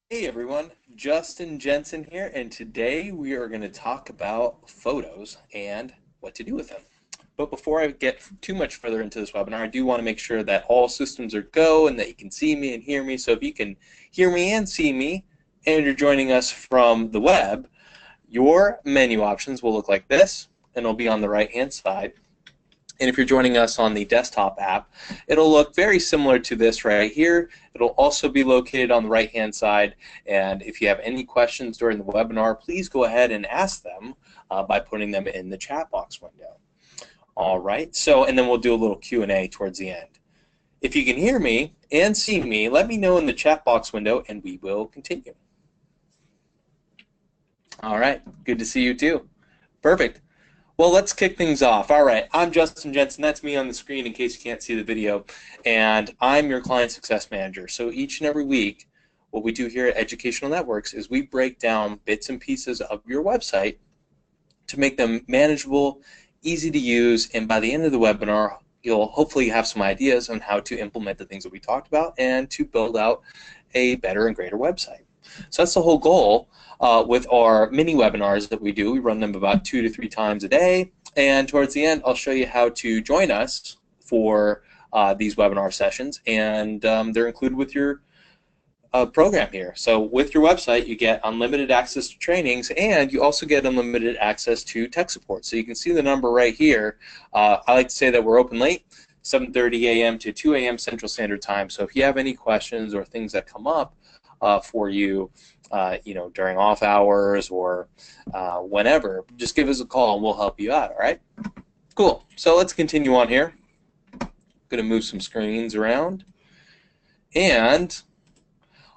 Hey everyone, Justin Jensen here, and today we are going to talk about photos and what to do with them. But before I get too much further into this webinar, I do want to make sure that all systems are go and that you can see me and hear me. So if you can hear me and see me, and you're joining us from the web, your menu options will look like this, and it'll be on the right-hand side. And if you're joining us on the desktop app, it'll look very similar to this right here. It'll also be located on the right-hand side. And if you have any questions during the webinar, please go ahead and ask them by putting them in the chat box window. All right, so and then we'll do a little Q&A towards the end. If you can hear me and see me, let me know in the chat box window and we will continue. All right, good to see you too. Perfect. Well, let's kick things off. All right, I'm Justin Jensen. That's me on the screen in case you can't see the video. And I'm your Client Success Manager. So each and every week, what we do here at Educational Networks is we break down bits and pieces of your website to make them manageable, easy to use, and by the end of the webinar, you'll hopefully have some ideas on how to implement the things that we talked about and to build out a better and greater website. So that's the whole goal with our mini webinars that we do. We run them about 2 to 3 times a day, and towards the end I'll show you how to join us for these webinar sessions, and they're included with your program here. So with your website you get unlimited access to trainings, and you also get unlimited access to tech support. So you can see the number right here. I like to say that we're open late, 7:30 a.m. to 2 a.m. Central Standard Time. So if you have any questions or things that come up for you, during off hours or whenever, just give us a call and we'll help you out. All right? Cool. So let's continue on here. I'm going to move some screens around, and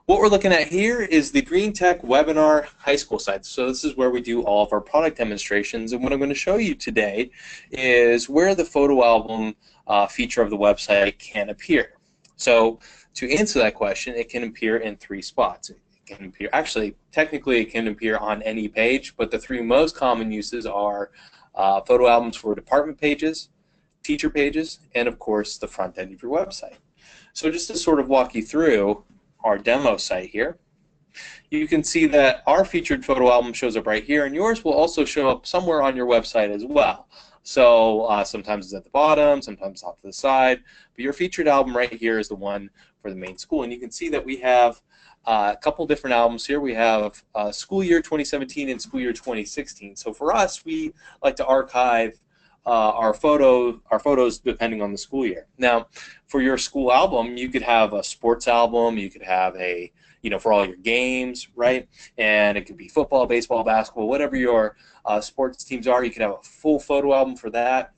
what we're looking at here is the Green Tech Webinar High School site. So this is where we do all of our product demonstrations, and what I'm going to show you today is where the photo album feature of the website can appear. So to answer that question, it can appear in 3 spots. It can appear, actually, technically it can appear on any page, but the 3 most common uses are photo albums for department pages, teacher pages, and of course the front end of your website. So just to sort of walk you through our demo site here, you can see that our featured photo album shows up right here, and yours will also show up somewhere on your website as well. So sometimes it's at the bottom, sometimes off to the side, but your featured album right here is the one for the main school. And you can see that we have a couple different albums here. We have school year 2017 and school year 2016. So for us, we like to archive our photos depending on the school year. Now, for your school album, you could have a sports album, you could have a, for all your games, right? And it could be football, baseball, basketball, whatever your sports teams are. You could have a full photo album for that.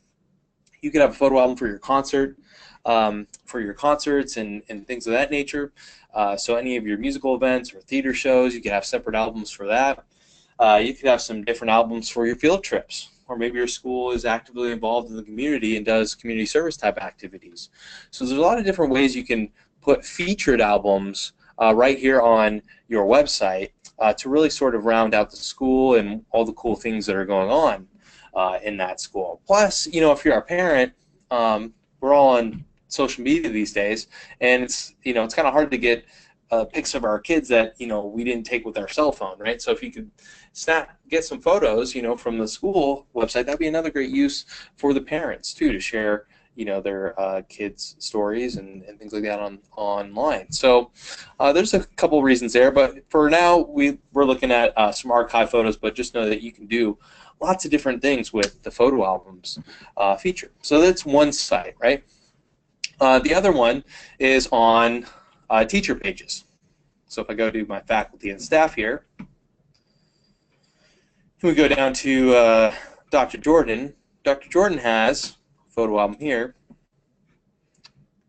You could have a photo album for your concert, for your concerts and things of that nature. So any of your musical events or theater shows, you could have separate albums for that. You could have some different albums for your field trips, or maybe your school is actively involved in the community and does community service type activities. So there's a lot of different ways you can put featured albums right here on your website to really sort of round out the school and all the cool things that are going on in that school. Plus, if you're a parent, we're all on social media these days, and it's kind of hard to get pics of our kids that we didn't take with our cell phone, right? So if you could get some photos from the school website, that'd be another great use for the parents too, to share their kids' stories and things like that online. So there's a couple reasons there, but for now we're looking at some archive photos, but just know that you can do lots of different things with the photo albums feature. So that's one site, right? The other one is on teacher pages. So if I go to my faculty and staff here, we go down to Dr. Jordan. Dr. Jordan has a photo album here,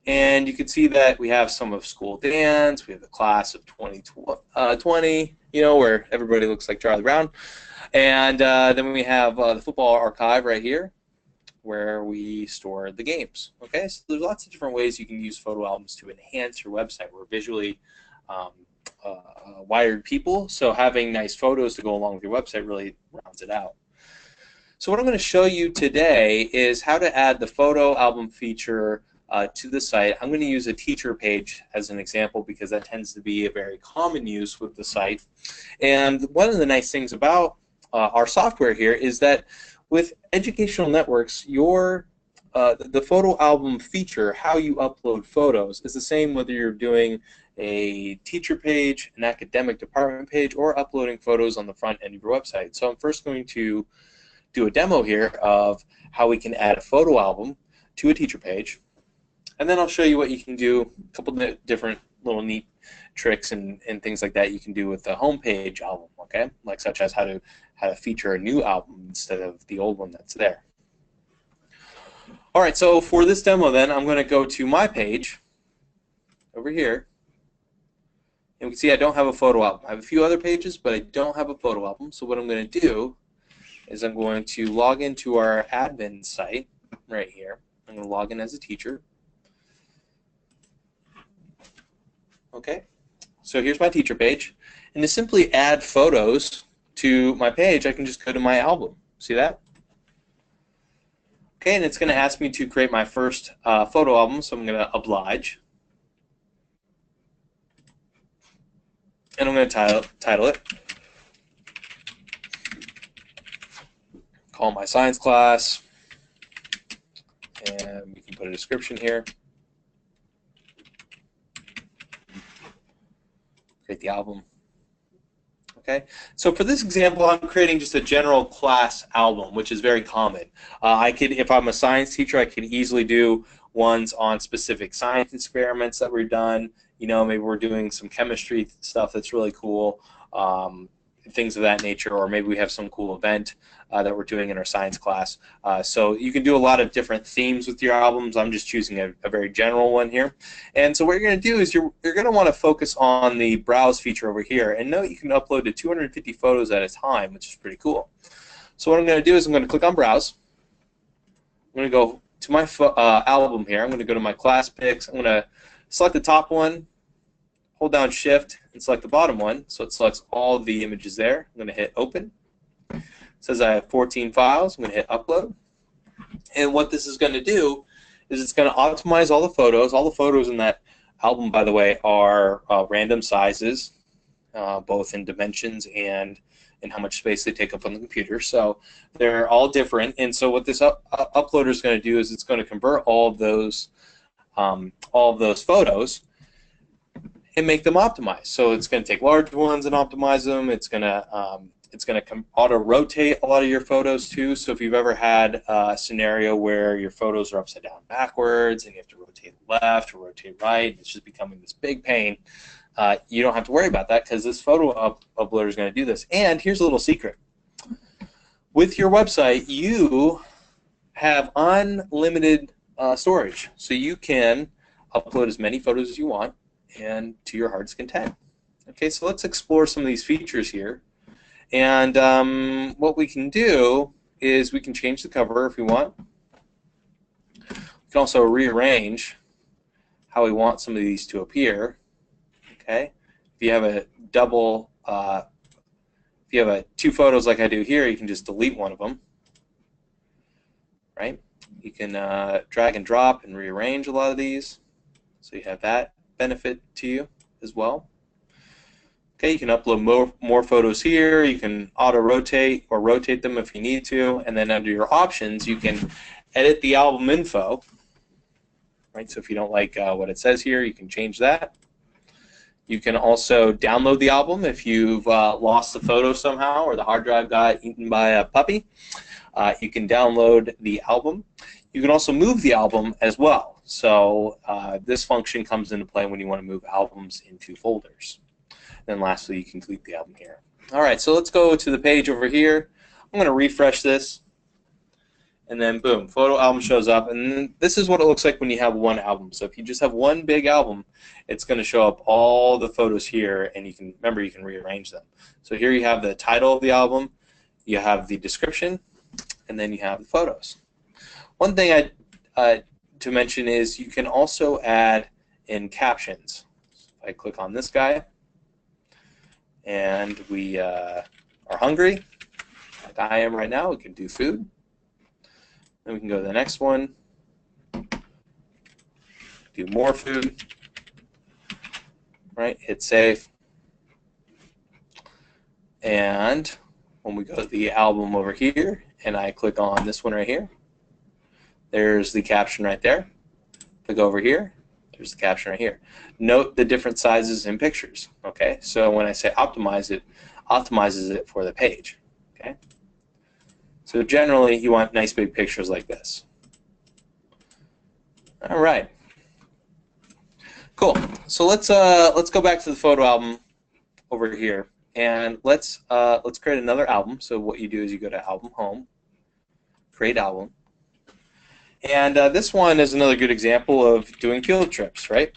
and you can see that we have some of school dance. We have the class of 2020, where everybody looks like Charlie Brown, and then we have the football archive right here, where we store the games. Okay, so there's lots of different ways you can use photo albums to enhance your website. We're visually wired people, so having nice photos to go along with your website really rounds it out. So what I'm going to show you today is how to add the photo album feature to the site. I'm going to use a teacher page as an example because that tends to be a very common use with the site. And one of the nice things about our software here is that with educational networks, the photo album feature, how you upload photos, is the same whether you're doing a teacher page, an academic department page, or uploading photos on the front end of your website. So I'm first going to do a demo here of how we can add a photo album to a teacher page, and then I'll show you what you can do, a couple different little neat tricks and things like that you can do with the homepage album, okay? Like such as how to feature a new album instead of the old one that's there. All right, so for this demo then, I'm going to go to my page over here. And we can see I don't have a photo album. I have a few other pages, but I don't have a photo album. So what I'm going to do is I'm going to log into our admin site right here. I'm going to log in as a teacher. Okay, so here's my teacher page. And to simply add photos to my page, I can just go to my album. See that? Okay, and it's going to ask me to create my first photo album, so I'm going to oblige. And I'm going to title it. Call my science class. And we can put a description here. Create the album. Okay, so for this example, I'm creating just a general class album, which is very common. If I'm a science teacher, I could easily do ones on specific science experiments that we've done. You know, maybe we're doing some chemistry stuff that's really cool, things of that nature, or maybe we have some cool event that we're doing in our science class. So you can do a lot of different themes with your albums. I'm just choosing a very general one here. And so what you're going to do is you're going to want to focus on the browse feature over here. And note you can upload to 250 photos at a time, which is pretty cool. So what I'm going to do is I'm going to click on Browse. I'm going to go to my album here. I'm going to go to my class pics. I'm going to select the top one, hold down Shift, and select the bottom one, so it selects all the images there. I'm going to hit Open. It says I have 14 files. I'm going to hit Upload. And what this is going to do is it's going to optimize all the photos. All the photos in that album, by the way, are random sizes, both in dimensions and in how much space they take up on the computer. So they're all different. And so what this uploader is going to do is it's going to convert all of those photos and make them optimized. So it's going to take large ones and optimize them. It's going to auto-rotate a lot of your photos too. So if you've ever had a scenario where your photos are upside down backwards and you have to rotate left or rotate right, it's just becoming this big pain, you don't have to worry about that because this photo uploader is going to do this. And here's a little secret. With your website, you have unlimited storage. So you can upload as many photos as you want and to your heart's content. Okay, so let's explore some of these features here. And what we can do is we can change the cover if we want. We can also rearrange how we want some of these to appear. Okay, if you have a double, if you have two photos like I do here, you can just delete one of them. Right? You can drag and drop and rearrange a lot of these, so you have that benefit to you as well. Okay, you can upload more photos here. You can auto-rotate or rotate them if you need to, and then under your options, you can edit the album info. Right, so if you don't like what it says here, you can change that. You can also download the album if you've lost the photo somehow or the hard drive got eaten by a puppy. You can download the album. You can also move the album as well. So this function comes into play when you want to move albums into folders. Then lastly, you can delete the album here. All right, so let's go to the page over here. I'm going to refresh this. And then boom, photo album shows up. And this is what it looks like when you have one album. So if you just have one big album, it's going to show up all the photos here. And you can remember, you can rearrange them. So here you have the title of the album. You have the description. And then you have the photos. One thing to mention is you can also add in captions. If I click on this guy, and we are hungry, like I am right now, we can do food. Then we can go to the next one. do more food, right? Hit save. And when we go to the album over here, and I click on this one right here, there's the caption right there. Click over here, there's the caption right here. Note the different sizes in pictures, okay? So when I say optimize, it optimizes it for the page, okay? So generally, you want nice big pictures like this. All right. Cool. So let's go back to the photo album over here, and let's create another album. So what you do is you go to Album Home, Create Album, and this one is another good example of doing field trips, right?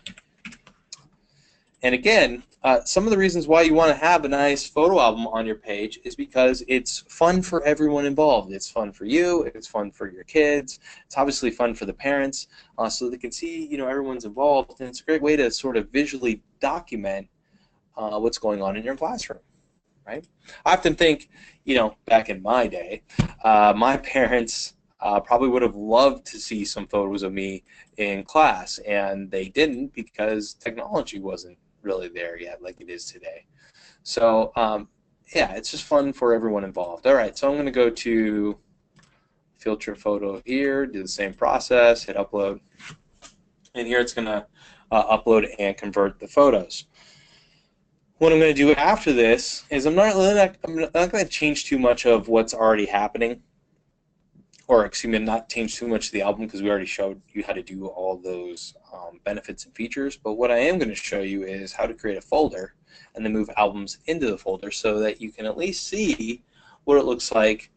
And again, some of the reasons why you want to have a nice photo album on your page is because it's fun for everyone involved. It's fun for you. It's fun for your kids. It's obviously fun for the parents, so they can see, you know, everyone's involved. And it's a great way to sort of visually document what's going on in your classroom, right? I often think, you know, back in my day, my parents probably would have loved to see some photos of me in class, and they didn't because technology wasn't really there yet like it is today. So yeah, it's just fun for everyone involved. All right, so I'm going to go to filter photo here, do the same process, hit upload, and here it's going to upload and convert the photos. What I'm going to do after this is I'm not going to change too much of what's already happening, or excuse me, not change too much of the album because we already showed you how to do all those benefits and features. But what I am going to show you is how to create a folder and then move albums into the folder so that you can at least see what it looks like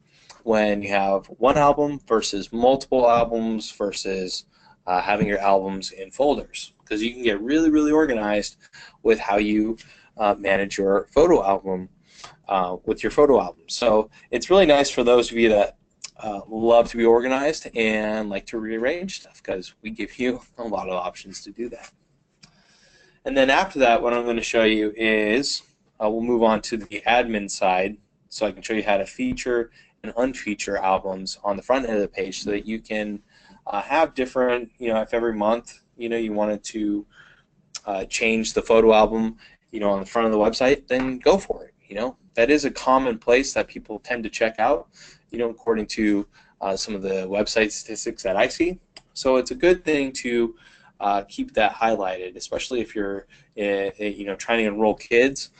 when you have one album versus multiple albums versus having your albums in folders, because you can get really, really organized with how you manage your photo album with your photo album. So it's really nice for those of you that love to be organized and like to rearrange stuff, because we give you a lot of options to do that. And then after that, what I'm going to show you is we'll move on to the admin side, so I can show you how to feature and unfeature albums on the front end of the page, so that you can have different, you know, if every month, you know, you wanted to change the photo album, you know, on the front of the website, then go for it. You know, that is a common place that people tend to check out, you know, according to some of the website statistics that I see. So it's a good thing to keep that highlighted, especially if you're, you know, trying to enroll kids.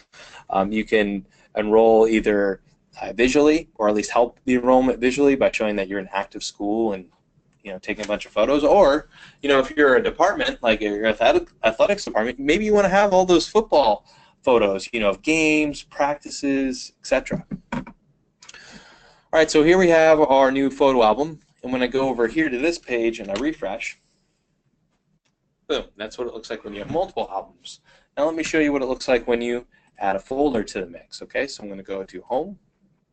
You can enroll either visually, or at least help the enrollment visually by showing that you're an active school and, you know, taking a bunch of photos. Or, you know, if you're a department like your athletics department, maybe you want to have all those football photos, you know, of games, practices, etc. All right, so here we have our new photo album, and when I go over here to this page and I refresh, boom, that's what it looks like when you have multiple albums. Now let me show you what it looks like when you add a folder to the mix. Okay, so I'm going to go to Home,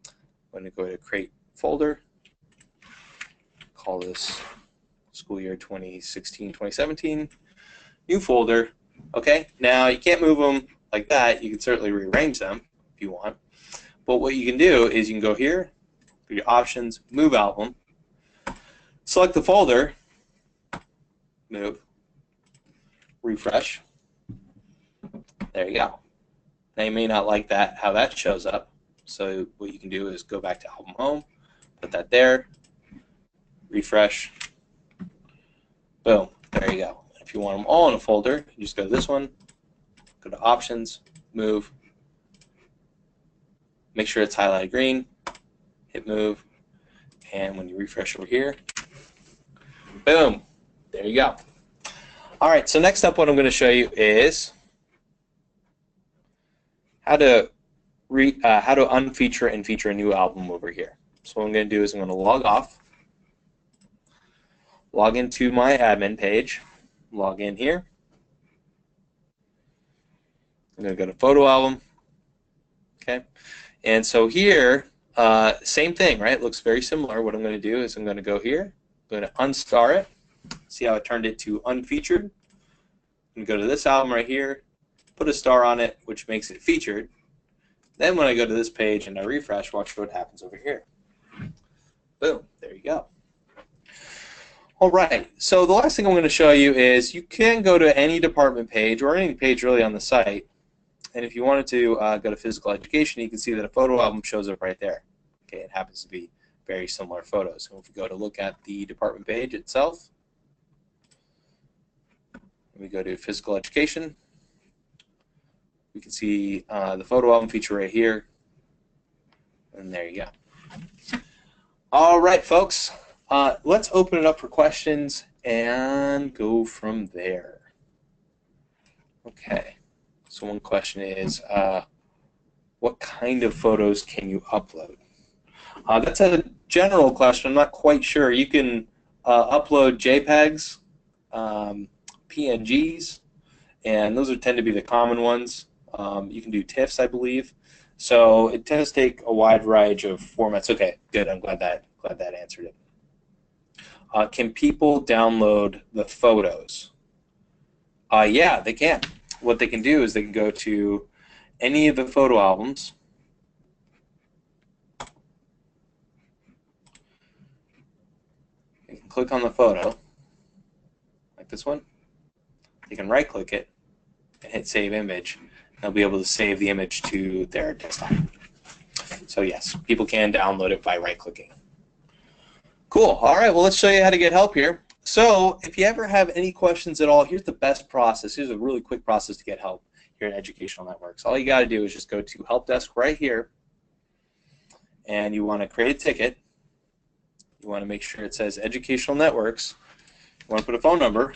I'm going to go to Create Folder, call this school year 2016-2017, new folder. Okay, now you can't move them like that. You can certainly rearrange them if you want, but what you can do is you can go here, go to your options, move album, select the folder, move, refresh. There you go. Now you may not like that, how that shows up, so what you can do is go back to Album Home, put that there, refresh, boom, there you go. If you want them all in a folder, you just go to this one, go to Options, Move, make sure it's highlighted green, hit Move, and when you refresh over here, boom, there you go. All right, so next up what I'm going to show you is how to unfeature and feature a new album over here. So what I'm going to do is I'm going to log off, log into my admin page, log in here. I'm going to go to Photo Album. Okay, and so here, same thing, right? It looks very similar. What I'm going to do is I'm going to go here, I'm going to unstar it. See how it turned it to unfeatured? I'm going to go to this album right here, put a star on it, which makes it featured. Then when I go to this page and I refresh, watch what happens over here. Boom, there you go. All right, so the last thing I'm going to show you is you can go to any department page or any page really on the site, and if you wanted to go to physical education, you can see that a photo album shows up right there. Okay, it happens to be very similar photos. So if we go to look at the department page itself, we go to physical education, we can see the photo album feature right here, and there you go. All right, folks. Let's open it up for questions and go from there. Okay, so one question is, what kind of photos can you upload? That's a general question. I'm not quite sure. You can upload JPEGs, PNGs, and those tend to be the common ones. You can do TIFFs, I believe. So it tends to take a wide range of formats. Okay, good. I'm glad that answered it. Can people download the photos? Yeah, they can. What they can do is they can go to any of the photo albums. You can click on the photo, like this one. They can right-click it and hit Save Image. They'll be able to save the image to their desktop. So yes, people can download it by right-clicking. Cool. All right, well, let's show you how to get help here. So if you ever have any questions at all, here's the best process. Here's a really quick process to get help here at Educational Networks. All you got to do is just go to Help Desk right here, and you want to create a ticket. You want to make sure it says Educational Networks. You want to put a phone number,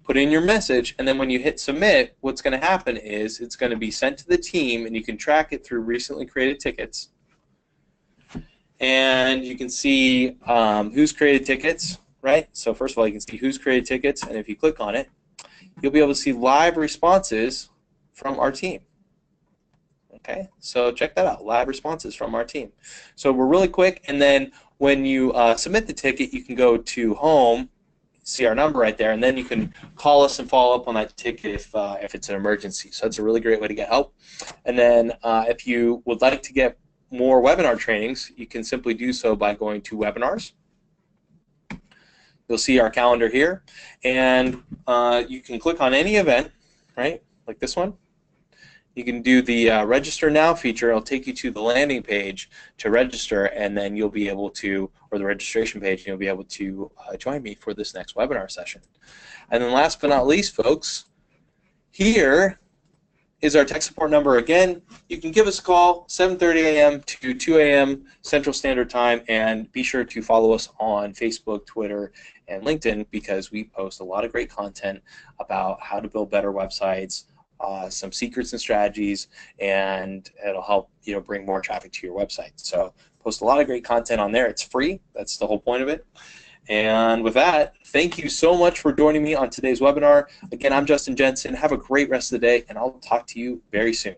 put in your message, and then when you hit Submit, what's going to happen is it's going to be sent to the team, and you can track it through recently created tickets. And you can see who's created tickets, right? So first of all, you can see who's created tickets, and if you click on it, you'll be able to see live responses from our team. Okay, so check that out, live responses from our team. So we're really quick, and then when you submit the ticket, you can go to Home, see our number right there, and then you can call us and follow up on that ticket if it's an emergency. So that's a really great way to get help. And then if you would like to get more webinar trainings, you can simply do so by going to Webinars. You'll see our calendar here, and you can click on any event, right, like this one. You can do the Register Now feature. It'll take you to the landing page to register, and then you'll be able to, or the registration page, and you'll be able to join me for this next webinar session. And then last but not least, folks, here is our tech support number. Again, you can give us a call 7:30 a.m. to 2 a.m. Central Standard Time, and be sure to follow us on Facebook, Twitter, and LinkedIn, because we post a lot of great content about how to build better websites, some secrets and strategies, and it'll help bring more traffic to your website. So post a lot of great content on there. It's free. That's the whole point of it. And with that, thank you so much for joining me on today's webinar. Again, I'm Justin Jensen. Have a great rest of the day, and I'll talk to you very soon.